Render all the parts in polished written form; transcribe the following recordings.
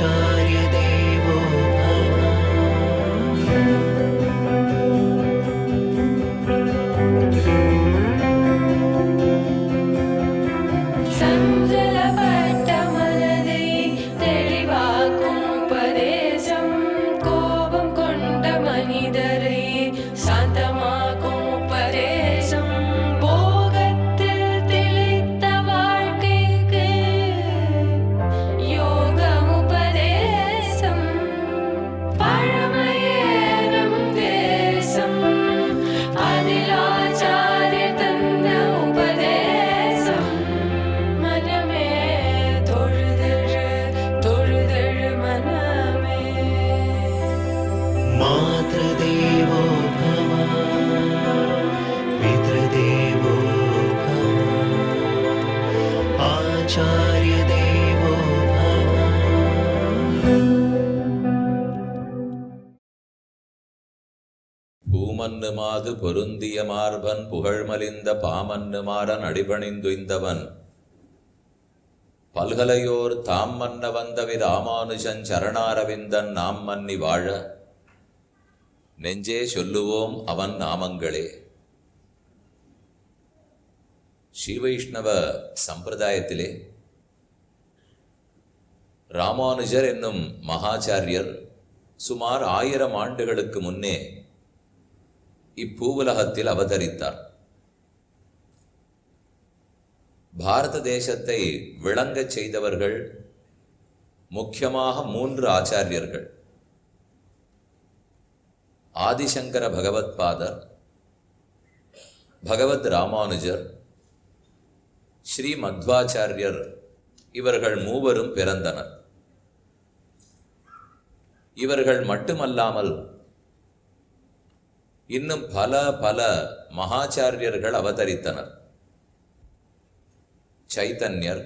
आचार्य देवो भव। मातृदेवो भव, पितृदेवो भव, आचार्य देवो भव। பூமன்னுமாது பொருந்திய மார்பன் புகழ்மலிந்த பாமன்னுமாறன் அடிபணிந்துய்ந்தவன் பல்கலையோர் தாம் மன்ன வந்தவி ராமானுஜன் சரணாரவிந்தன் நாம் மன்னி வாழ நெஞ்சே சொல்லுவோம் அவன் நாமங்களே. ஸ்ரீவைஷ்ணவ சம்பிரதாயத்திலே ராமானுஜர் என்னும் மகாச்சாரியர் சுமார் 1000 ஆண்டுகளுக்கு முன்னே இப்பூவுலகத்தில் அவதரித்தார். பாரத தேசத்தை விளங்கச் செய்தவர்கள் முக்கியமாக 3 ஆச்சாரியர்கள். ஆதிசங்கர பகவத் பாதர், பகவத் ராமானுஜர், ஸ்ரீ மத்வாச்சாரியர் இவர்கள் மூவரும் பிறந்தனர். இவர்கள் மட்டுமல்லாமல் இன்னும் பல பல மகாச்சாரியர்கள் அவதரித்தனர். சைத்தன்யர்,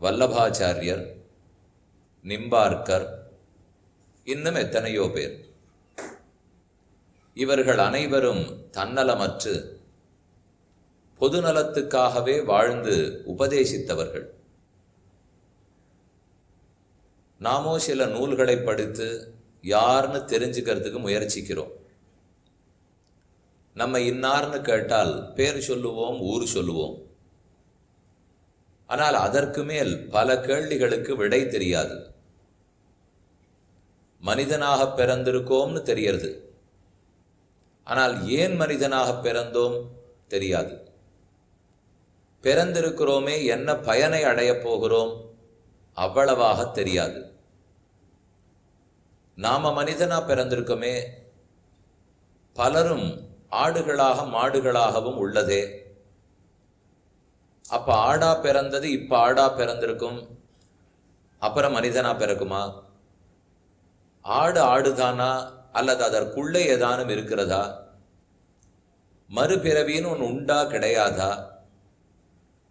வல்லபாச்சாரியர், நிம்பார்க்கர், இன்னும் எத்தனையோ பேர். இவர்கள் அனைவரும் தன்னலமற்று பொதுநலத்துக்காகவே வாழ்ந்து உபதேசித்தவர்கள். நாமோ சில நூல்களை படித்து யார்னு தெரிஞ்சுக்கிறதுக்கு முயற்சிக்கிறோம். நம்ம இன்னார்னு கேட்டால் பேர் சொல்லுவோம், ஊர் சொல்லுவோம். ஆனால் அதற்கு மேல் பல கேள்விகளுக்கு விடை தெரியாது. மனிதனாக பிறந்திருக்கோம்னு தெரியறது, ஆனால் ஏன் மனிதனாக பிறந்தோம் தெரியாது. பிறந்திருக்கிறோமே, என்ன பயனை அடையப் போகிறோம் அவ்வளவாக தெரியாது. நாம மனிதனா பிறந்திருக்கோமே, பலரும் ஆடுகளாக மாடுகளாகவும் உள்ளதே. அப்ப ஆடா பிறந்தது இப்ப ஆடா பிறந்திருக்கும், அப்புறம் மனிதனா பிறக்குமா? ஆடு ஆடுதானா அல்லது அதற்குள்ளே ஏதானும் இருக்கிறதா? மறுபிறவின்னு ஒன்று உண்டா கிடையாதா?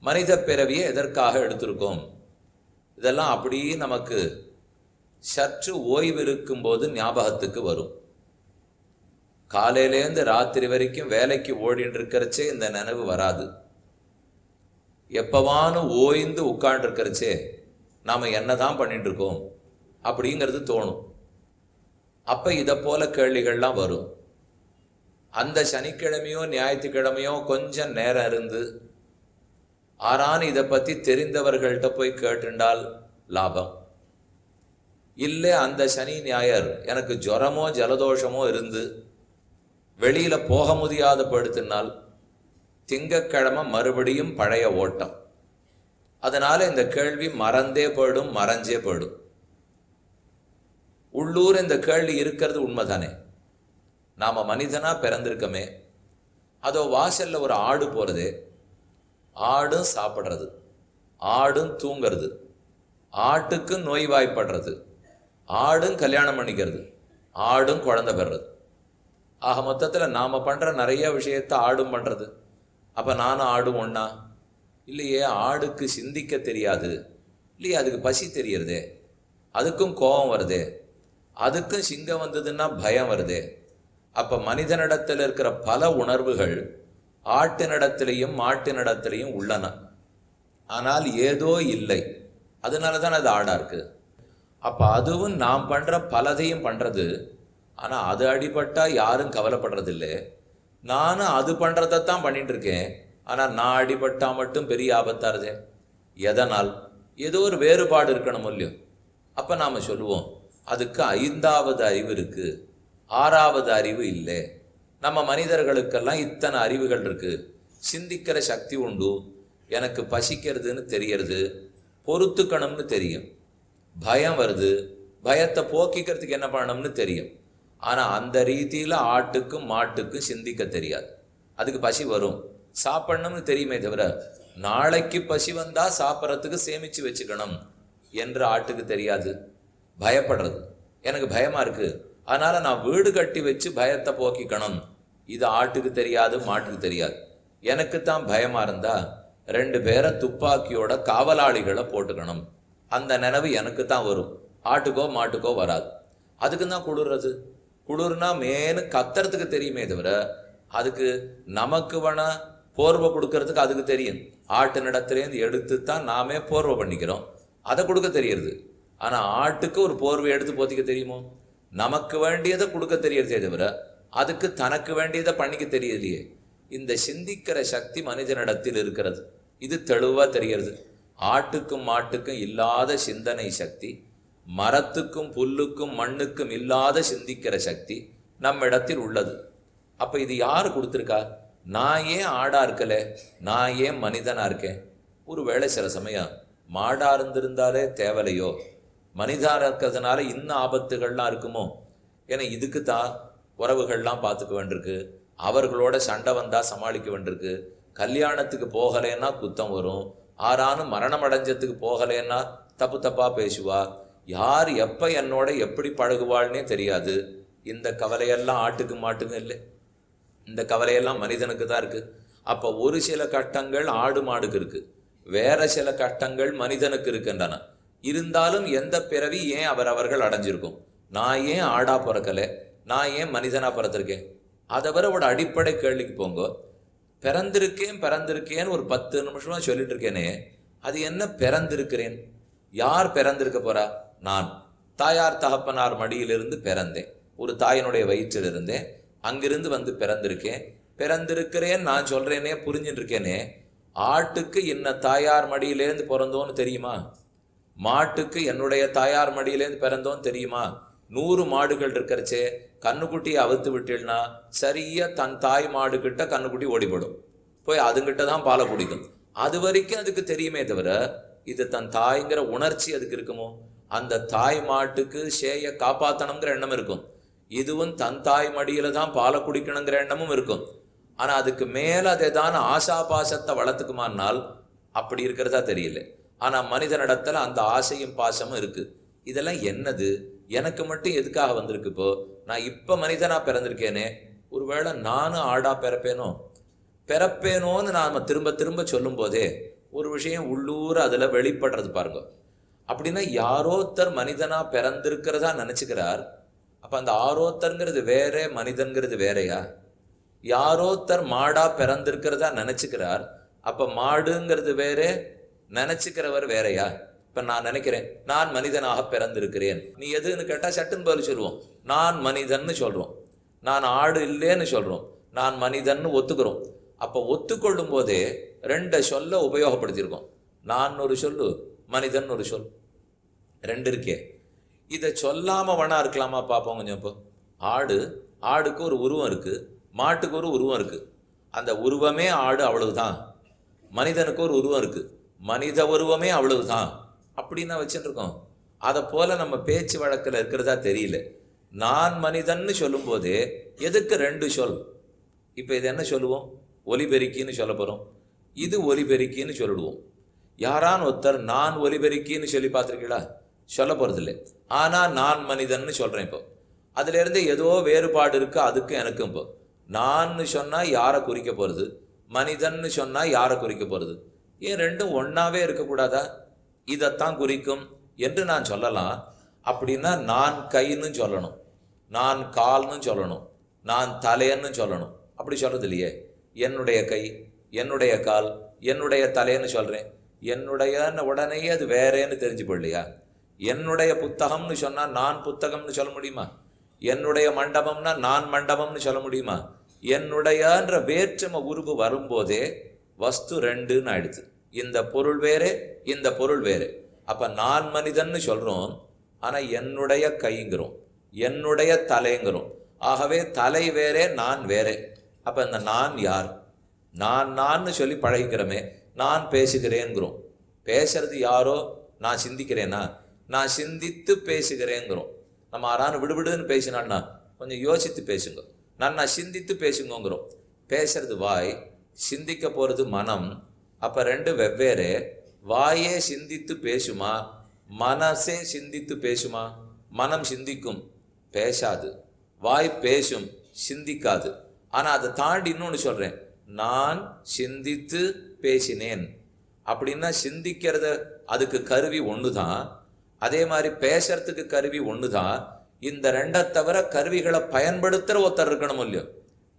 மனித பிறவியை எதற்காக எடுத்திருக்கோம்? இதெல்லாம் அப்படியே நமக்கு சற்று ஓய்வு இருக்கும்போது ஞாபகத்துக்கு வரும். காலையிலேருந்து ராத்திரி வரைக்கும் வேலைக்கு ஓடிட்டு இருக்கிறச்சே இந்த நினைவு வராது. எப்பவானு ஓய்ந்து உட்காண்டிருக்கிறச்சே நாம் என்னதான் பண்ணிட்டு இருக்கோம் அப்படிங்கிறது தோணும். அப்போ இதை போல கேள்விகள்லாம் வரும். அந்த சனிக்கிழமையோ ஞாயிற்றுக்கிழமையோ கொஞ்சம் நேரம் இருந்து ஆறான்னு இதை பற்றி தெரிந்தவர்கள்ட்ட போய் கேட்டுண்டால் லாபம். இல்லை அந்த சனி ஞாயர் எனக்கு ஜுரமோ ஜலதோஷமோ இருந்து வெளியில் போக முடியாத படுத்தினால் திங்கக்கிழமை மறுபடியும் பழைய ஓட்டம். அதனால் இந்த கேள்வி மறந்தே போயிடும், மறைஞ்சே போயிடும். உள்ளூர் இந்த கேள்வி இருக்கிறது உண்மைதானே. நாம் மனிதனாக பிறந்திருக்கமே, அதோ வாசலில் ஒரு ஆடு போகிறது, ஆடும் சாப்பிட்றது, ஆடும் தூங்கிறது, ஆட்டுக்கும் நோய்வாய்ப்படுறது, ஆடும் கல்யாணம் பண்ணிக்கிறது, ஆடும் குழந்தை பெறுறது. ஆக மொத்தத்தில் நாம் பண்ணுற நிறைய விஷயத்தை ஆடும் பண்ணுறது. அப்போ நானும் ஆடும் ஒன்றா? இல்லையே, ஆடுக்கு சிந்திக்க தெரியாது. இல்லையே, அதுக்கு பசி தெரியறதே, அதுக்கும் கோபம் வருதே, அதுக்கும் சிங்கம் வந்ததுன்னா பயம் வருதே. அப்போ மனிதனிடத்தில் இருக்கிற பல உணர்வுகள் ஆட்டினிடத்திலையும் மாட்டினிடத்திலையும் உள்ளன. ஆனால் ஏதோ இல்லை, அதனால தான் அது ஆடாக இருக்குது. அப்போ அதுவும் நாம் பண்ணுற பலதையும் பண்ணுறது. ஆனால் அது அடிபட்டால் யாரும் கவலைப்படுறதில்லை. நானும் அது பண்ணுறதைத்தான் பண்ணிட்டு இருக்கேன். ஆனால் நான் அடிபட்டா மட்டும் பெரிய ஆபத்தாருதே. எதனால்? ஏதோ ஒரு வேறுபாடு இருக்கணும் இல்லையோ. அப்போ நாம் சொல்லுவோம், அதுக்கு 5வது அறிவு இருக்குது, 6வது அறிவு இல்லை. நம்ம மனிதர்களுக்கெல்லாம் இத்தனை அறிவுகள் இருக்குது. சிந்திக்கிற சக்தி உண்டு. எனக்கு பசிக்கிறதுன்னு தெரியறது, பொறுத்துக்கணும்னு தெரியும். பயம் வருது, பயத்தை போக்கிக்கிறதுக்கு என்ன பண்ணணும்னு தெரியும். ஆனால் அந்த ரீதியில் ஆட்டுக்கும் மாட்டுக்கும் சிந்திக்க தெரியாது. அதுக்கு பசி வரும், சாப்பிடணும்னு தெரியுமே தவிர நாளைக்கு பசி வந்தால் சாப்பிட்றதுக்கு சேமித்து வச்சுக்கணும் என்று ஆட்டுக்கு தெரியாது. பயப்படுறது, எனக்கு பயமாக இருக்குது அதனால் நான் வீடு கட்டி வச்சு பயத்தை போக்கிக்கணும், இது ஆட்டுக்கு தெரியாது, மாட்டுக்கு தெரியாது. எனக்குத்தான் பயமாக இருந்தால் 2 பேரை துப்பாக்கியோட காவலாளிகளை போட்டுக்கணும், அந்த நினைவு எனக்கு தான் வரும். ஆட்டுக்கோ மாட்டுக்கோ வராது. அதுக்கு தான் குளிர்றது. குளிர்னா மேனு கத்துறதுக்கு தெரியுமே தவிர அதுக்கு நமக்கு வேணா போர்வை கொடுக்கறதுக்கு அதுக்கு தெரியும். ஆட்டு நடத்துலேருந்து எடுத்து தான் நாமே போர்வை பண்ணிக்கிறோம், அதை கொடுக்க தெரியுது. ஆனால் ஆட்டுக்கு ஒரு போர்வை எடுத்து போத்திக்க தெரியுமோ? நமக்கு வேண்டியதை கொடுக்க தெரியறதே தவிர அதுக்கு தனக்கு வேண்டியதை பண்ணிக்க தெரியலையே. இந்த சிந்திக்கிற சக்தி மனிதனிடத்தில் இருக்கிறது. இது தெளிவாக தெரிகிறது. ஆட்டுக்கும் மாட்டுக்கும் இல்லாத சிந்தனை சக்தி, மரத்துக்கும் புல்லுக்கும் மண்ணுக்கும் இல்லாத சிந்திக்கிற சக்தி நம்மிடத்தில் உள்ளது. அப்போ இது யார் கொடுத்துருக்கா? நான் ஏன் ஆடா இருக்கல, நான் ஏன் மனிதனாக இருக்கேன்? ஒரு வேளை சில சமயம் மாடா இருந்திருந்தாலே தேவலையோ, மனிதனாக இருக்கிறதுனால இன்னும் ஆபத்துகள்லாம் இருக்குமோ? ஏன்னா இதுக்கு தான் உறவுகள்லாம் பார்த்துக்க வேண்டியிருக்கு, அவர்களோட சண்டை வந்தால் சமாளிக்க வேண்டியிருக்கு. கல்யாணத்துக்கு போகலைன்னா குத்தம் வரும், ஆறானும் மரணம் அடைஞ்சதுக்கு போகலைன்னா தப்பு தப்பாக பேசுவா, யார் எப்போ என்னோட எப்படி பழகுவாள்னே தெரியாது. இந்த கவலையெல்லாம் ஆட்டுக்கு மாட்டுக்கும் இல்லை, இந்த கவலையெல்லாம் மனிதனுக்கு தான் இருக்குது. அப்போ ஒரு சில கட்டங்கள் ஆடு மாடுக்கு இருக்குது, வேற சில கட்டங்கள் மனிதனுக்கு இருக்குன்றன. இருந்தாலும் எந்த பிறவி ஏன் அவர்கள் அடைஞ்சிருக்கும்? நான் ஏன் ஆடா பிறக்கலை, நான் ஏன் மனிதனாக பிறந்திருக்கேன்? அதை வர ஒரு அடிப்படை கேள்விக்கு போங்க. பிறந்திருக்கேன்னு ஒரு 10 நிமிஷமா சொல்லிட்டு இருக்கேனே, அது என்ன பிறந்திருக்கிறேன்? யார் பிறந்திருக்க போறா? நான் தாயார் தகப்பனார் மடியிலிருந்து பிறந்தேன், ஒரு தாயினுடைய வயிற்றில் இருந்தேன், அங்கிருந்து வந்து பிறந்திருக்கிறேன் நான் சொல்றேனே, புரிஞ்சுட்டு இருக்கேனே. ஆட்டுக்கு என்ன தாயார் மடியிலேருந்து பிறந்தோன்னு தெரியுமா? மாட்டுக்கு என்னுடைய தாயார் மடியிலேருந்து பிறந்தோன்னு தெரியுமா? 100 மாடுகள் இருக்கிறச்சே கண்ணுக்குட்டியை அவுத்து விட்டேன்னா சரியா தன் தாய் மாடு கிட்ட கண்ணுக்குட்டி ஓடிப்படும், போய் அதுங்கிட்ட தான் பாலை குடிக்கும். அது வரைக்கும் அதுக்கு தெரியுமே தவிர இது தன் தாய்ங்கிற உணர்ச்சி அதுக்கு இருக்குமோ? அந்த தாய் மாட்டுக்கு சேய காப்பாற்றணுங்கிற எண்ணம் இருக்கும், இதுவும் தன் தாய் மடியில தான் பாலை குடிக்கணுங்கிற எண்ணமும் இருக்கும். ஆனா அதுக்கு மேல அதை தான் ஆசா பாசத்தை வளர்த்துக்குமானால் அப்படி இருக்கிறதா தெரியல. ஆனா மனிதனிடத்துல அந்த ஆசையும் பாசமும் இருக்கு. இதெல்லாம் என்னது? எனக்கு மட்டும் எதுக்காக வந்திருக்கு? இப்போ நான் இப்ப மனிதனா பிறந்திருக்கேனே, ஒருவேளை நானும் ஆடா பிறப்பேனோன்னு நாம திரும்ப திரும்ப சொல்லும் போதே ஒரு விஷயம் உள்ளூர் அதுல வெளிப்படுறது பாருங்க. அப்படின்னா யாரோத்தர் மனிதனா பிறந்திருக்கிறதா நினைச்சுக்கிறார். அப்ப அந்த ஆரோத்தருங்கிறது வேற, மனிதன்கிறது வேறையா? யாரோத்தர் மாடா பிறந்திருக்கிறதா நினைச்சுக்கிறார், அப்ப மாடுங்கிறது வேற, நினைச்சுக்கிறவர் வேறையா? இப்ப நான் நினைக்கிறேன் நான் மனிதனாக பிறந்திருக்கிறேன், நீ எதுன்னு கேட்டா சட்டுன்னு பதில் சொல்லுவோம், நான் மனிதன்னு சொல்றோம். நான் ஆடு இல்லைன்னு சொல்றோம், நான் மனிதன்னு ஒத்துக்கிறோம். அப்ப ஒத்துக்கொள்ளும் போதே 2 சொல்ல உபயோகப்படுத்தியிருக்கோம். நான் ஒரு சொல்லு, மனிதன் ஒரு சொல், 2 இருக்கே. இதை சொல்லாம வேணா இருக்கலாமா பார்ப்போம் கொஞ்சம். இப்போ ஆடுக்கு ஒரு உருவம் இருக்கு, மாட்டுக்கு ஒரு உருவம் இருக்கு. அந்த உருவமே ஆடு, அவ்வளவுதான். மனிதனுக்கு ஒரு உருவம் இருக்கு, மனித உருவமே அவ்வளவுதான். அப்படின்னா வச்சுட்டு இருக்கோம். அதை போல நம்ம பேச்சு வழக்கில் இருக்கிறதா தெரியல. நான் மனிதன்னு சொல்லும் போதே எதுக்கு 2 சொல்? இப்போ இது என்ன சொல்லுவோம்? ஒலிபெருக்கின்னு சொல்ல போகிறோம், இது ஒலிபெருக்கின்னு சொல்லிடுவோம். யாரான் ஒருத்தர் நான் ஒலிபெருக்கின்னு சொல்லி பார்த்துருக்கீங்களா? சொல்ல போகிறதில்லை. ஆனால் நான் மனிதன்னு சொல்கிறேன். இப்போ அதுலேருந்து ஏதோ வேறுபாடு இருக்கு அதுக்கும் எனக்கும். இப்போ நான் சொன்னால் யாரை குறிக்க போகிறது, மனிதன்னு சொன்னால் யாரை குறிக்க போகிறது? ஏன் 2ம் ஒன்றாவே இருக்கக்கூடாதா? இதைத்தான் குறிக்கும் என்று நான் சொல்லலாம். அப்படின்னா நான் கைன்னு சொல்லணும், நான் கால்னு சொல்லணும், நான் தலையன்னு சொல்லணும். அப்படி சொல்கிறது இல்லையே. என்னுடைய கை, என்னுடைய கால், என்னுடைய தலைன்னு சொல்கிறேன். என்னுடைய உடனே அது வேறேன்னு தெரிஞ்சு போடலையா? என்னுடைய புத்தகம்னு சொன்னா நான் புத்தகம்னு சொல்ல முடியுமா? என்னுடைய மண்டபம்னா நான் மண்டபம்னு சொல்ல முடியுமா? என்னுடையன்ற வேற்றுமை உருவு வரும்போதே வஸ்து ரெண்டுன்னு ஆயிடுது. இந்த பொருள் வேறு, இந்த பொருள் வேறு. அப்ப நான் மனிதன்னு சொல்றோம், ஆனா என்னுடைய கைங்கிறோம், என்னுடைய தலைங்கிறோம். ஆகவே தலை வேறே நான் வேறே. அப்ப இந்த நான் யார்? நான் சொல்லி பழகிக்கிறோமே, நான் பேசுகிறேங்கிறோம். பேசுறது யாரோ, நான் சிந்திக்கிறேனா? நான் சிந்தித்து பேசுகிறேங்கிறோம். நம்ம யாரானு விடுவிடுன்னு பேசினான்னா கொஞ்சம் யோசித்து பேசுங்க, நான் சிந்தித்து பேசுங்கிறோம். பேசுறது வாய், சிந்திக்க போறது மனம். அப்ப ரெண்டு வெவ்வேறு. வாயே சிந்தித்து பேசுமா? மனசே சிந்தித்து பேசுமா? மனம் சிந்திக்கும், பேசாது. வாய் பேசும், சிந்திக்காது. ஆனா அதை தாண்டி இன்னொன்று சொல்றேன், நான் சிந்தித்து பேசினேன் அப்படின்னா சிந்திக்கிறத அதுக்கு கருவி ஒன்று தான். அதே மாதிரி பேசுறதுக்கு கருவி ஒன்று தான். இந்த ரெண்டை தவிர கருவிகளை பயன்படுத்துகிற ஒருத்தர் இருக்கணும் இல்லையோ?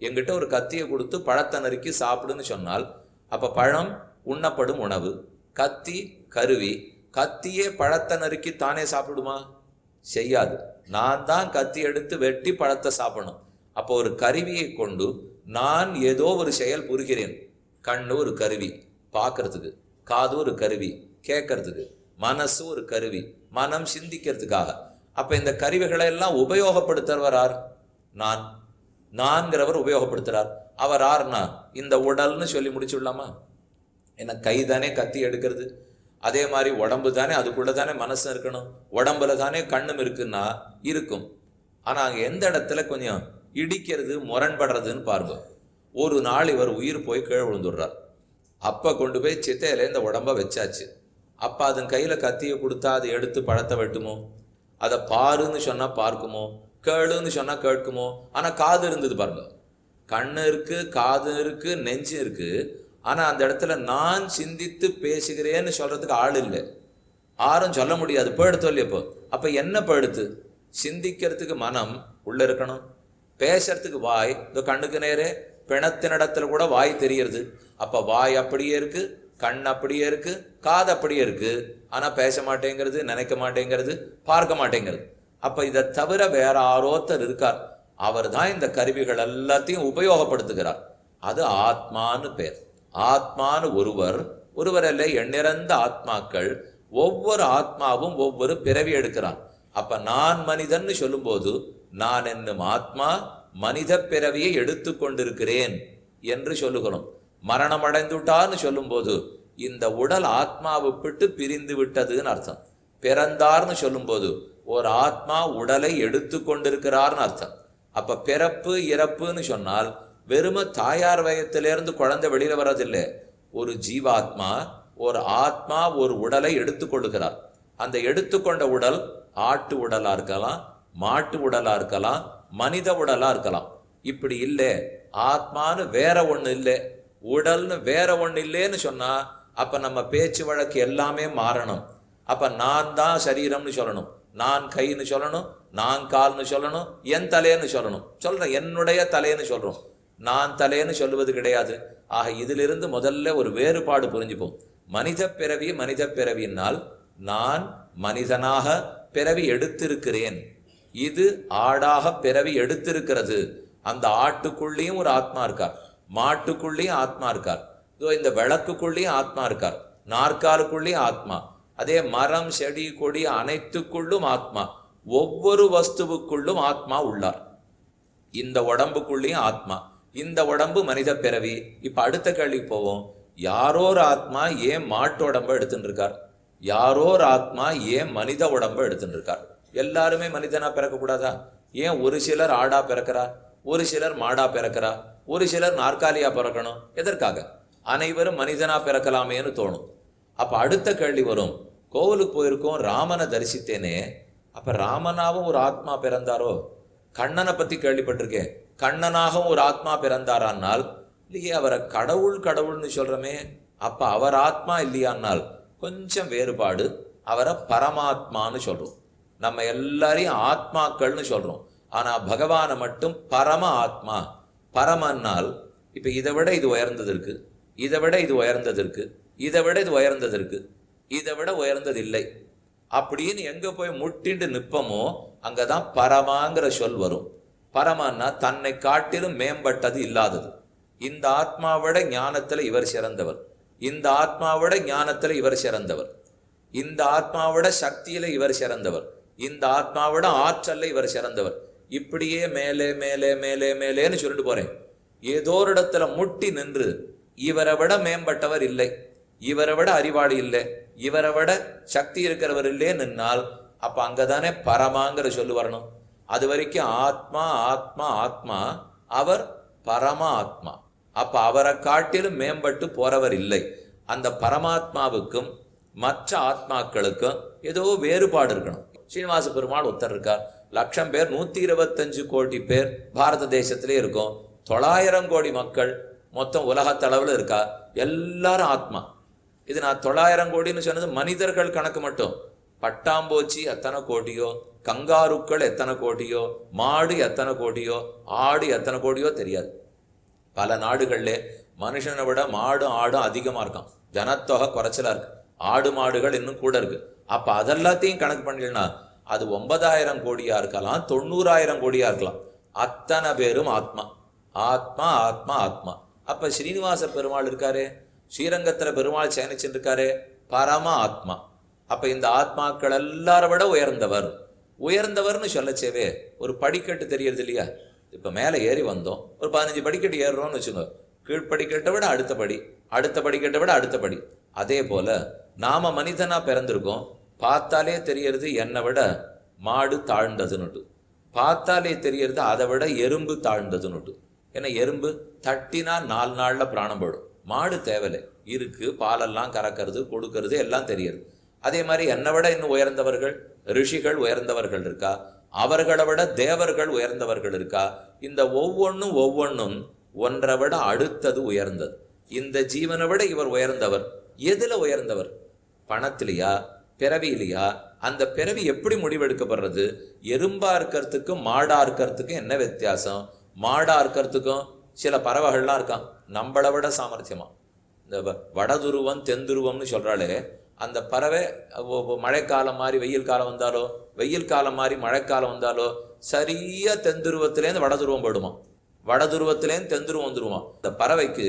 எங்கிட்ட ஒரு கத்தியை கொடுத்து பழத்தை நறுக்கி சாப்பிடுன்னு சொன்னால் அப்போ பழம் உண்ணப்படும் உணவு, கத்தி கருவி. கத்தியே பழத்தை நறுக்கி தானே சாப்பிடுமா? செய்யாது. நான் தான் கத்தி எடுத்து வெட்டி பழத்தை சாப்பிடணும். அப்போ ஒரு கருவியை கொண்டு நான் ஏதோ ஒரு செயல் புரிகிறேன். கண்ணு ஒரு கருவி பார்க்கறதுக்கு, காது ஒரு கருவி கேட்கறதுக்கு, மனசு ஒரு கருவி மனம் சிந்திக்கிறதுக்காக. அப்ப இந்த கருவிகளை எல்லாம் உபயோகப்படுத்துறவர் யார்? நான்கிறவர் உபயோகப்படுத்துறார். அவர் யார்னா இந்த உடல்னு சொல்லி முடிச்சுடலாமா? என்ன கை தானே கத்தி எடுக்கிறது, அதே மாதிரி உடம்பு தானே, அதுக்குள்ள தானே மனசு இருக்கணும், உடம்புல தானே கண்ணும் இருக்குன்னா இருக்கும். ஆனா அங்க எந்த இடத்துல கொஞ்சம் இடிக்கிறது முரண்படுறதுன்னு பாருங்க. ஒரு நாள் இவர் உயிர் போய் கீழே விழுந்துடுறார். அப்ப கொண்டு போய் சித்தையில இந்த உடம்ப வச்சாச்சு. அப்ப அதன் கையில கத்தியை கொடுத்தா அதை எடுத்து பழத்தை வெட்டுமோ? அதை பாருன்னு சொன்னா பார்க்குமோ? கேளுன்னு சொன்னா கேட்குமோ? ஆனா காது இருந்தது பாருங்க. கண்ணு இருக்கு, காது இருக்கு, நெஞ்சு இருக்கு. ஆனா அந்த இடத்துல நான் சிந்தித்து பேசுகிறேன்னு சொல்றதுக்கு ஆள் இல்லை, யாரும் சொல்ல முடியாது. போயிடுத்தோ இல்லையப்போ? அப்ப என்ன போயிடுத்து? சிந்திக்கிறதுக்கு மனம் உள்ள இருக்கணும், பேசுறதுக்கு வாய். இந்த கண்ணுக்கு நேரே பிணத்தினிடத்துல கூட வாய் தெரியறது. அப்ப வாய் அப்படியே இருக்கு, கண் அப்படியே இருக்கு, காது அப்படியே இருக்கு. ஆனா பேச மாட்டேங்கிறது, நினைக்க மாட்டேங்கிறது, பார்க்க மாட்டேங்கிறது. அப்ப இதை தவிர வேற ஆரோத்தர் இருக்கார். அவர் தான் இந்த கருவிகள் எல்லாத்தையும் உபயோகப்படுத்துகிறார். அது ஆத்மான்னு பேர். ஆத்மானு ஒருவர் அல்ல, எண்ணிறந்த ஆத்மாக்கள். ஒவ்வொரு ஆத்மாவும் ஒவ்வொரு பிறவி எடுக்கிறான். அப்ப நான் மனிதன் சொல்லும் போது நான் என்னும் ஆத்மா மனித பிறவியை எடுத்து கொண்டிருக்கிறேன் என்று சொல்லுகிறோம். மரணம் அடைந்துட்டான்னு சொல்லும் போது இந்த உடல் ஆத்மாவை விட்டு பிரிந்து விட்டதுன்னு அர்த்தம். பிறந்தார்னு சொல்லும் போது ஒரு ஆத்மா உடலை எடுத்து கொண்டிருக்கிறார்னு அர்த்தம். அப்ப பிறப்பு இறப்புன்னு சொன்னால் வெறும தாயார் வயத்திலிருந்து குழந்தை வெளியில வர்றதில்லை. ஒரு ஜீவாத்மா, ஒரு ஆத்மா ஒரு உடலை எடுத்துக்கொள்ளுகிறார். அந்த எடுத்துக்கொண்ட உடல் ஆட்டு உடலா இருக்கலாம், மாட்டு உடலா இருக்கலாம், மனித உடலா இருக்கலாம். இப்படி இல்லை, ஆத்மானு வேற ஒண்ணு இல்லை, உடல்னு வேற ஒண்ணு இல்லைன்னு சொன்னா அப்ப நம்ம பேச்சு வழக்கு எல்லாமே மாறணும். அப்ப நான் தான் சரீரம்னு சொல்லணும், நான் கைன்னு சொல்லணும், நான் கால்னு சொல்லணும், என் தலைன்னு சொல்லணும். சொல்றேன், என்னுடைய தலைன்னு சொல்றோம், நான் தலைன்னு சொல்லுவது கிடையாது. ஆக இதிலிருந்து முதல்ல ஒரு வேறுபாடு புரிஞ்சுப்போம். மனித பிறவியினால் நான் மனிதனாக பிறவி எடுத்திருக்கிறேன், இது ஆடாக பிறவி எடுத்திருக்கிறது. அந்த ஆட்டுக்குள்ளேயும் ஒரு ஆத்மா இருக்கார், மாட்டுக்குள்ளேயும் ஆத்மா இருக்கார், இந்த விளக்குக்குள்ளேயும் ஆத்மா இருக்கார், நாற்காலுக்குள்ளேயும் ஆத்மா, அதே மரம் செடி கொடி அனைத்துக்குள்ளும் ஆத்மா, ஒவ்வொரு வஸ்துவுக்குள்ளும் ஆத்மா உள்ளார். இந்த உடம்புக்குள்ளேயும் ஆத்மா, இந்த உடம்பு மனித பிறவி. இப்ப அடுத்த கேள்விக்கு போவோம். யாரோர் ஆத்மா ஏன் மாட்டு உடம்ப எடுத்துட்டு இருக்கார்? யாரோர் ஆத்மா ஏன் மனித உடம்ப எடுத்துட்டு இருக்கார்? எல்லாருமே மனிதனா பிறக்கக்கூடாதா? ஏன் ஒரு சிலர் ஆடா பிறக்கிறா, ஒரு சிலர் மாடா பிறக்கிறா, ஒரு சிலர் நாற்காலியா பிறக்கணும்? எதற்காக? அனைவரும் மனிதனா பிறக்கலாமேன்னு தோணும். அப்ப அடுத்த கேள்வி வரும், கோவிலுக்கு போயிருக்கோம், ராமனை தரிசித்தேனே, அப்ப ராமனாவும் ஒரு ஆத்மா பிறந்தாரோ? கண்ணனை பத்தி கேள்விப்பட்டிருக்கேன், கண்ணனாகவும் ஒரு ஆத்மா பிறந்தாரானால் இல்லையே, அவரை கடவுள்னு சொல்றமே, அப்ப அவர் ஆத்மா இல்லையானால் கொஞ்சம் வேறுபாடு. அவரை பரமாத்மான்னு சொல்றோம். நம்ம எல்லாரையும் ஆத்மாக்கள்னு சொல்றோம், ஆனா பகவானை மட்டும் பரம ஆத்மா. பரமன்னால் இப்ப இதை விட இது உயர்ந்தது இருக்கு, இதை விட இது உயர்ந்தது இருக்கு, இதை விட இது உயர்ந்தது இருக்கு, இதை விட உயர்ந்தது இல்லை. அப்படின்னு எங்க போய் முட்டிண்டு நிற்பமோ அங்கதான் பரமாங்கிற சொல் வரும். பரமான்னா தன்னை காட்டிலும் மேம்பட்டது இல்லாதது. இந்த ஆத்மாவோட ஞானத்துல இவர் சிறந்தவர், இந்த ஆத்மாவோட ஞானத்துல இவர் சிறந்தவர், இந்த ஆத்மாவோட சக்தியில இவர் சிறந்தவர், இந்த ஆத்மாவோட ஆற்றல்ல இவர் சிறந்தவர். இப்படியே மேலே மேலே மேலே மேலேன்னு சொல்லிட்டு போறேன். ஏதோ ஒரு இடத்துல முட்டி நின்று இவரை விட மேம்பட்டவர் இல்லை, இவரை விட அறிவாளி இல்லை, இவரை விட சக்தி இருக்கிறவர் இல்லையே நின்னால் அப்ப அங்கதானே பரமாங்கிற சொல்லு வரணும். அது வரைக்கும் ஆத்மா ஆத்மா ஆத்மா, அவர் பரம ஆத்மா. அப்ப அவரை காட்டிலும் மேம்பட்டு போறவர் இல்லை. அந்த பரமாத்மாவுக்கும் மற்ற ஆத்மாக்களுக்கும் ஏதோ வேறுபாடு இருக்கணும். ஸ்ரீனிவாச பெருமாள் ஒருத்தர் இருக்கார், 1,00,000 பேர் 125 கோடி பேர் பாரத தேசத்திலே இருக்கும், 900 கோடி மக்கள் மொத்தம் உலகத்தளவில் இருக்கா, எல்லாரும் ஆத்மா. இது நான் 900 கோடின்னு சொன்னது மனிதர்கள் கணக்கு மட்டும். பட்டாம்பூச்சி எத்தனை கோடியோ, கங்காருக்கள் எத்தனை கோடியோ, மாடு எத்தனை கோடியோ, ஆடு எத்தனை கோடியோ தெரியாது. பல நாடுகள்ல மனுஷனை விட மாடும் ஆடும் அதிகமா இருக்கான், ஜனத்தொகை குறைச்சலா இருக்கு, ஆடு மாடுகள் இன்னும் கூட இருக்கு. அப்ப அதெல்லாத்தையும் கணக்கு பண்ணலன்னா அது 9,000 கோடியா இருக்கலாம், 90,000 கோடியா இருக்கலாம். அத்தனை பேரும் ஆத்மா ஆத்மா ஆத்மா ஆத்மா. அப்ப ஸ்ரீனிவாச பெருமாள் இருக்காரு, ஸ்ரீரங்கத்துல பெருமாள் சயனிச்சுட்டு இருக்காரு, பரம ஆத்மா. அப்ப இந்த ஆத்மாக்கள் எல்லாரை விட உயர்ந்தவர். உயர்ந்தவர்னு சொல்லச்சேவே ஒரு படிக்கட்டு தெரியறது இல்லையா? இப்ப மேல ஏறி வந்தோம், ஒரு 15 படிக்கட்டு ஏறுறோம்னு வச்சுக்கோங்க, கீழ்படிக்கட்டை விட அடுத்த படி, அடுத்த படிக்கட்டை விட அடுத்த படி. அதே போல நாம மனிதனா பிறந்திருக்கோம், பார்த்தாலே தெரியறது என்னை விட மாடு தாழ்ந்ததுன்னுட்டு, பார்த்தாலே தெரியறது அதை விட எறும்பு தாழ்ந்ததுன்னுட்டு. ஏன்னா எறும்பு தட்டினா 4 நாள்ல பிராணம் போடும், மாடு தேவலை இருக்கு, பாலெல்லாம் கறக்கிறது கொடுக்கறது எல்லாம் தெரியுது. அதே மாதிரி என்னை விட இன்னும் உயர்ந்தவர்கள் ரிஷிகள் உயர்ந்தவர்கள் இருக்கா, அவர்களை விட தேவர்கள் உயர்ந்தவர்கள் இருக்கா. இந்த ஒவ்வொன்றும் ஒன்றை விட அடுத்தது உயர்ந்தது. இந்த ஜீவனை விட இவர் உயர்ந்தவர். எதுல உயர்ந்தவர்? பணத்திலையா, பிறவியிலையா? அந்த பிறவி எப்படி முடிவெடுக்கப்படுறது? எறும்பா இருக்கிறதுக்கும் மாடா இருக்கிறதுக்கும் என்ன வித்தியாசம்? மாடா இருக்கிறதுக்கும் சில பறவைகள்லாம் இருக்கான் நம்மளை விட சாமர்த்தியமா. இந்த வடதுருவம் தென்துருவம்னு சொல்றாளே, அந்த பறவை மழைக்காலம் மாதிரி வெயில் காலம் வந்தாலோ, வெயில் காலம் மாதிரி மழைக்காலம் வந்தாலோ சரியா தென்துருவத்திலேருந்து வடதுருவம் போடுமா, வடதுருவத்திலேருந்து தென்துருவம் வந்துருமா. இந்த பறவைக்கு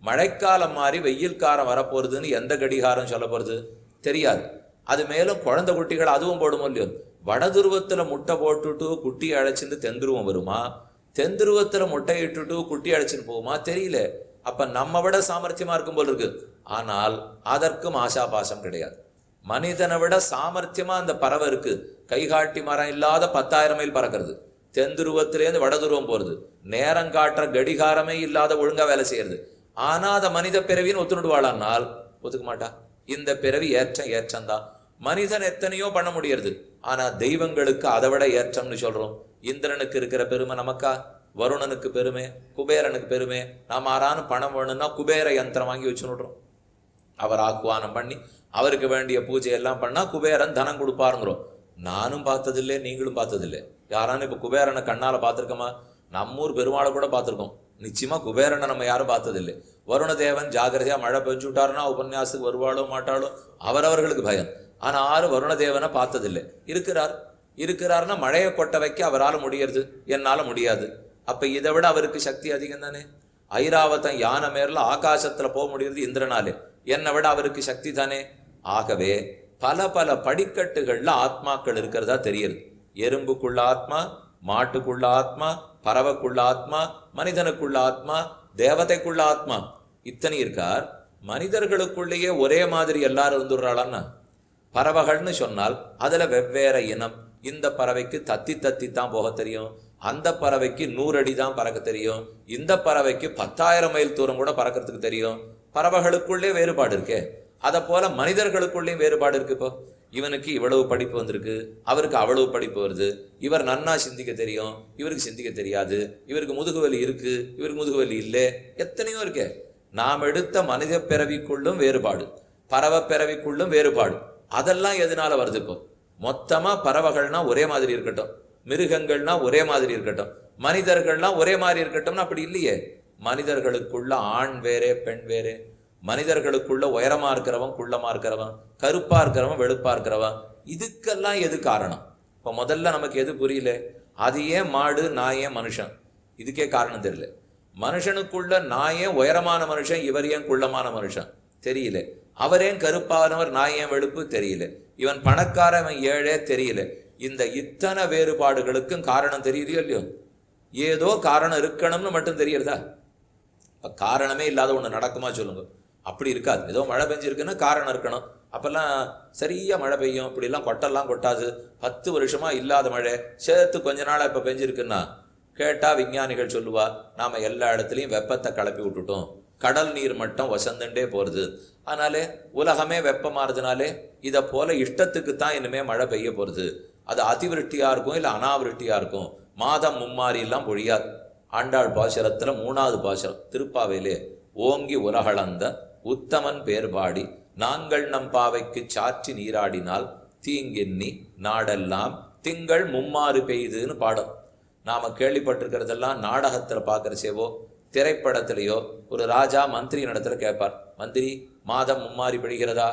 மழைக்காலம் மாதிரி வெயில் காலம் வரப்போறதுன்னு எந்த கடிகாரம் சொல்ல போறது தெரியாது. அது மேலும் குழந்தை குட்டிகள் அதுவும் போடுமோ இல்லையோ, வடதுருவத்துல முட்டை போட்டுட்டு குட்டி அழைச்சிட்டு தென்துருவம் வருமா, தென்துருவத்துல முட்டை இட்டுட்டு குட்டி அழைச்சின்னு போகுமா தெரியல. அப்ப நம்ம விட சாமர்த்தியமா இருக்கும் போல் இருக்கு, ஆனால் அதற்கும் ஆசா பாசம் கிடையாது. மனிதனை விட சாமர்த்தியமா அந்த பறவை இருக்கு. கைகாட்டி மரம் இல்லாத 10,000 மைல் பறக்கிறது, தென்துருவத்திலேருந்து வடதுருவம் போறது, நேரம் காட்டுற கடிகாரமே இல்லாத ஒழுங்கா வேலை செய்யறது. ஆனா அதை மனித பிறவின்னு ஒத்துணுடுவாளானால் ஒத்துக்க மாட்டா. இந்த பிறவி ஏற்றம்தான். மனிதன் எத்தனையோ பண்ண முடியறது, ஆனா தெய்வங்களுக்கு அதை விட ஏற்றம்னு சொல்றோம். இந்திரனுக்கு இருக்கிற பெருமை நமக்கா? வருணனுக்கு பெருமை, குபேரனுக்கு பெருமை. நாம ஆறானு பணம் வேணும்னா குபேர யந்திரம் வாங்கி வச்சுடுறோம். அவர் ஆக்குவானம் பண்ணி அவருக்கு வேண்டிய பூஜை எல்லாம் பண்ணா குபேரன் தனம் கொடுப்பாருங்கிறோம். நானும் பார்த்ததில்லை, நீங்களும் பார்த்ததில்லை. யாரானு இப்ப குபேரனை கண்ணால பார்த்திருக்கோமா? நம்மூர் பெருமாளை கூட பார்த்திருக்கோம், நிச்சயமா குபேரனை நம்ம யாரும் பார்த்ததில்லை. வருணதேவன் ஜாகிரதையா மழை பெஞ்சு விட்டாருன்னா உபன்யாசத்துக்கு வருவாளோ மாட்டாளோ அவரவர்களுக்கு பயம். ஆனா யாரும் வருணதேவனை பார்த்ததில்லை. இருக்கிறாருன்னா மழையை கொட்ட வைக்க அவரால் முடியறது, என்னால முடியாது. அப்ப இதை விட அவருக்கு சக்தி அதிகம் தானே. ஐராவதம் யானை மேல ஆகாசத்துல போக முடியுது இந்திரனாலே, என்னை விட அவருக்கு சக்தி தானே. ஆகவே பல பல படிக்கட்டுகள்ல ஆத்மாக்கள் இருக்கிறதா தெரியுது. எறும்புக்குள்ள ஆத்மா, மாட்டுக்குள்ள ஆத்மா, பறவைக்குள்ள ஆத்மா, மனிதனுக்குள்ள ஆத்மா, தேவதைக்குள்ள ஆத்மா, இத்தனை இருக்கார். மனிதர்களுக்குள்ளேயே ஒரே மாதிரி எல்லாரும் இருந்துடுறாளான்னா, பறவைகள்னு சொன்னால் அதுல வெவ்வேறு இனம். இந்த பறவைக்கு தத்தி தான் போக தெரியும், அந்த பறவைக்கு 100 அடி தான் பறக்க தெரியும், இந்த பறவைக்கு 10,000 மைல் தூரம் கூட பறக்கிறதுக்கு தெரியும். பறவைகளுக்குள்ளே வேறுபாடு இருக்கே, அதை போல மனிதர்களுக்குள்ளேயும் வேறுபாடு இருக்கு. இப்போ இவனுக்கு இவ்வளவு படிப்பு வந்திருக்கு, அவருக்கு அவ்வளவு படிப்பு வருது, இவர் நன்னா சிந்திக்க தெரியும், இவருக்கு சிந்திக்க தெரியாது, இவருக்கு முதுகுவலி இருக்கு, இவருக்கு முதுகுவலி இல்லை, எத்தனையோ இருக்கே. நாம் எடுத்த மனித பிறவிக்குள்ளும் வேறுபாடு, பறவை பிறவிக்குள்ளும் வேறுபாடு. அதெல்லாம் எதனால வருது? இப்போ மொத்தமா பறவைகள்னா ஒரே மாதிரி இருக்கட்டும், மிருகங்கள்னா ஒரே மாதிரி இருக்கட்டும், மனிதர்கள்லாம் ஒரே மாதிரி இருக்கட்டும்னு அப்படி இல்லையே. மனிதர்களுக்குள்ள ஆண் வேறே பெண் வேறே, மனிதர்களுக்குள்ள உயரமா இருக்கிறவன் குள்ளமா இருக்கிறவன், கருப்பா இருக்கிறவன் வெளுப்பா இருக்கிறவன், இதுக்கெல்லாம் எது காரணம்? இப்போ முதல்ல நமக்கு எது புரியல, அது ஏன் மாடு, நான் ஏன் மனுஷன், இதுக்கே காரணம் தெரியல. மனுஷனுக்குள்ள நான் ஏன் உயரமான மனுஷன், இவர் ஏன் குள்ளமான மனுஷன் தெரியல. அவர் ஏன் கருப்பானவர், நான் ஏன் வெளுப்பு தெரியல. இவன் பணக்காரன், இவன் ஏழே தெரியல. இந்த இத்தனை வேறுபாடுகளுக்கும் காரணம் தெரியுதோ இல்லையோ? ஏதோ காரணம் இருக்கணும்னு மட்டும் தெரியறதா? காரணமே இல்லாத ஒன்று நடக்குமா சொல்லுங்க? அப்படி இருக்காது. ஏதோ மழை பெஞ்சிருக்குன்னா காரணம் இருக்கணும். அப்பெல்லாம் சரியா மழை பெய்யும், இப்படிலாம் கொட்டெல்லாம் கொட்டாது. 10 வருஷமா இல்லாத மழை சேர்த்து கொஞ்ச நாளாக இப்போ பெஞ்சிருக்குன்னா கேட்டால் விஞ்ஞானிகள் சொல்லுவா, நாம் எல்லா இடத்துலையும் வெப்பத்தை கிளப்பி விட்டுட்டோம், கடல் நீர் மட்டம் வசந்துண்டே போகிறது, அதனாலே உலகமே வெப்பமாறதுனாலே இதை போல இஷ்டத்துக்கு தான் இனிமேல் மழை பெய்ய போகிறது. அது அதிவிருஷ்டியாக இருக்கும், இல்லை அனாவிருஷ்டியாக இருக்கும். மாதம் மும்மாரியெல்லாம் பொழியாது. ஆண்டாள் பாசுரத்தில் 3வது பாசுரம் திருப்பாவையிலே, ஓங்கி உலகளந்த உத்தமன் பேர்பாடி நாங்கள் நம் பாவைக்கு சாற்றி நீராடினால் தீங்கெண்ணி நாடெல்லாம் திங்கள் மும்மாறு பெய்யுதுன்னு பாடம். நாம் கேள்விப்பட்டிருக்கிறதெல்லாம் நாடகத்தில் பார்க்குறச்சேவோ திரைப்படத்திலேயோ ஒரு ராஜா மந்திரி இடத்துல கேட்பார், மந்திரி மாதம் மும்மாறி பொழிகிறதா?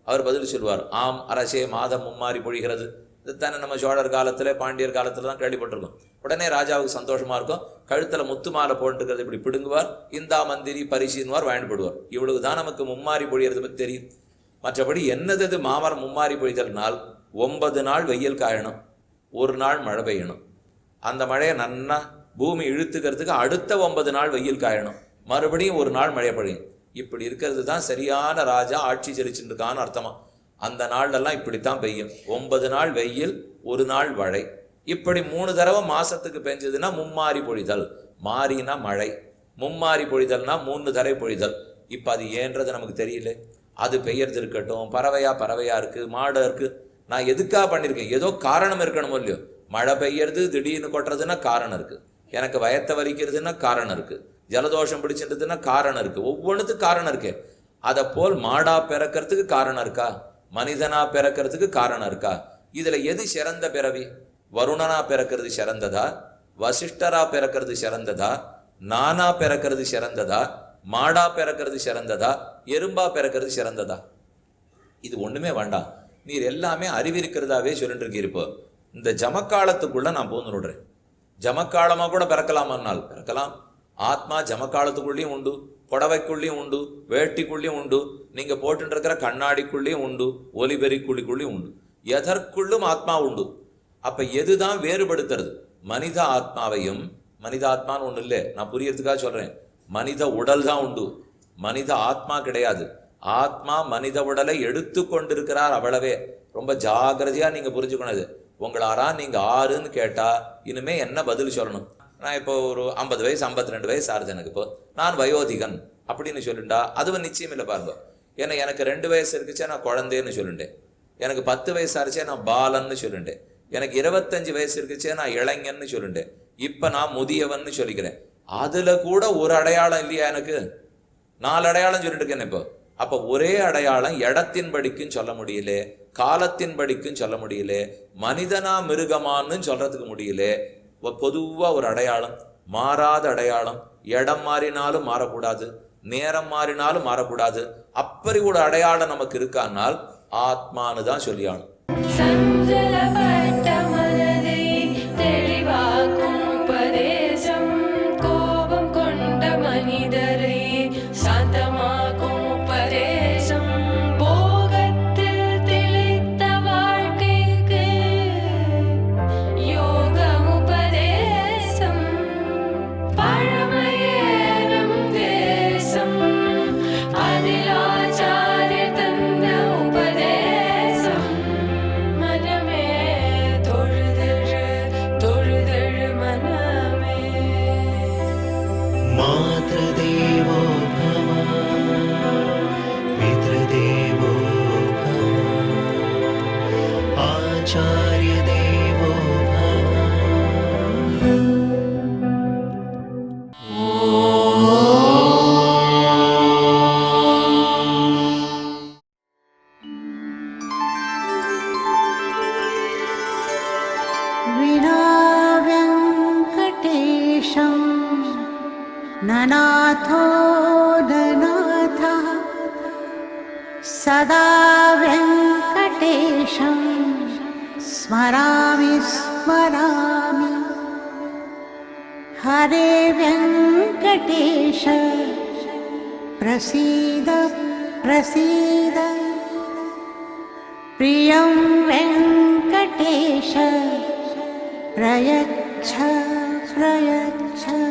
அவர் பதில் சொல்வார், ஆம் அரசே மாதம் மும்மாறி பொழிகிறது. இதுதானே நம்ம சோழர் காலத்தில் பாண்டியர் காலத்தில் தான் கேள்விப்பட்டிருக்கோம். உடனே ராஜாவுக்கு சந்தோஷமாக இருக்கும், கழுத்தில் முத்து மாலை போட்டுருக்கிறது இப்படி பிடுங்குவார், இந்தா மந்திரி பரிசின்வார், வாங்கிப்படுவார். இவ்வளவு தான் நமக்கு மும்மாறி பொழியறது பற்றி தெரியும். மற்றபடி என்னது மாமரம் மும்மாறி பொழிதல்னால் 9 நாள் வெயில் காயணும், 1 நாள் மழை பெய்யணும். அந்த மழையை நன்னா பூமி இழுத்துக்கிறதுக்கு அடுத்த 9 நாள் வெயில் காயணும், மறுபடியும் 1 நாள் மழை பொழியும். இப்படி இருக்கிறது தான் சரியான ராஜா ஆட்சி செலுத்திருக்கான்னு அர்த்தமா. அந்த நாள்லாம் இப்படித்தான் பெய்யும். 9 நாள் வெயில், 1 நாள் மழை. இப்படி 3 தடவை மாசத்துக்கு பெஞ்சதுன்னா மும்மாறி பொழிதல். மாறினா மழை, மும்மாறி பொழிதல்னா 3 தடவை பொழிதல். இப்போ அது ஏன்றது நமக்கு தெரியல. அது பெய்யறது இருக்கட்டும், பறவையா இருக்கு, மாடு இருக்கு. நான் எதுக்காக பண்ணியிருக்கேன்? ஏதோ காரணம் இருக்கணுமோ இல்லையோ? மழை பெய்யறது திடீர்னு கொட்டுறதுன்னா காரணம் இருக்கு, எனக்கு வயத்தை வலிக்கிறதுன்னா காரணம் இருக்கு, ஜலதோஷம் பிடிச்சின்றதுன்னா காரணம் இருக்கு, ஒவ்வொன்றுத்துக்கு காரணம் இருக்கு. அதை போல் மாடா பிறக்கிறதுக்கு காரணம் இருக்கா, மனிதனா பிறக்கிறதுக்கு காரணம் இருக்கா? இதுல எது சிறந்த பிறவி? வருணனா பிறக்கிறது சிறந்ததா, வசிஷ்டரா பிறக்கிறது சிறந்ததா, நானா பிறக்கிறது சிறந்ததா, மாடா பிறக்கிறது சிறந்ததா, எறும்பா பிறக்கிறது சிறந்ததா? இது ஒண்ணுமே வேண்டாம். நீர் எல்லாமே அறிவிருக்கிறதாவே சொல்லிட்டு இருக்கீங்க. இந்த ஜமக்காலத்துக்குள்ள நான் போந்து விடுறேன். ஜமக்காலமா கூட பிறக்கலாமான்னால் பிறக்கலாம். ஆத்மா ஜமக்காலத்துக்குள்ளேயும் உண்டு, புடவைக்குள்ளேயும் உண்டு, வேட்டிக்குள்ளேயும் உண்டு, நீங்க போட்டு இருக்கிற கண்ணாடிக்குள்ளேயும் உண்டு, ஒலிபெரிக்குள்ளிக்குள்ளேயும் உண்டு. எதற்குள்ளும் ஆத்மா உண்டு. அப்ப எதுதான் வேறுபடுத்துறது? மனித ஆத்மாவையும், மனித ஆத்மான்னு ஒண்ணு இல்லை, நான் புரியறதுக்காக சொல்றேன். மனித உடல் தான் உண்டு, மனித ஆத்மா கிடையாது. ஆத்மா மனித உடலை எடுத்து கொண்டிருக்கிறார், அவ்வளவே. ரொம்ப ஜாகிரதையா நீங்க புரிஞ்சுக்கணும். உங்களாரா நீங்க 6ன்னு கேட்டா இனிமே என்ன பதில் சொல்லணும்? நான் இப்போ ஒரு 50 வயசு 52 வயசு ஆறுது எனக்கு. இப்போ நான் வயோதிகன் அப்படின்னு சொல்லிட்டா அதுவும் நிச்சயம் இல்லை பாருங்க. ஏன்னா எனக்கு 2 வயசு இருக்குச்சே நான் குழந்தைன்னு சொல்லிட்டேன், எனக்கு 10 வயசு ஆச்சுச்சே நான் பாலன்னு சொல்லிட்டேன், எனக்கு 25 வயசு இருக்குச்சே நான் இளைஞன்னு சொல்லிட்டேன், இப்ப நான் முதியவன்னு சொல்லிக்கிறேன். அதுல கூட ஒரு அடையாளம் இல்லையா? எனக்கு 4 அடையாளம் சொல்லிட்டு இருக்கேன் இப்போ. அப்ப ஒரே அடையாளம் இடத்தின் படிக்கும் சொல்ல முடியல, காலத்தின் படிக்கும் சொல்ல முடியல, மனிதனா மிருகமானு சொல்றதுக்கு முடியல. பொதுவா ஒரு அடையாளம், மாறாத அடையாளம். இடம் மாறினாலும் மாறக்கூடாது, நேரம் மாறினாலும் மாறக்கூடாது. அப்படி ஒரு அடையாளம் நமக்கு இருக்கானால் ஆத்மானு தான் சொல்லியானும். मातृदेवो भव, पितृदेवो भव, आचार्यदेवो भव. विना वेङ्कटेशं ननाथो ननाथः सदा वेङ्कटेशं स्मरामि स्मरामि। हरे वेङ्कटेश प्रसीद प्रसीद। प्रियं वेङ्कटेश प्रयच्छ प्रयच्छ।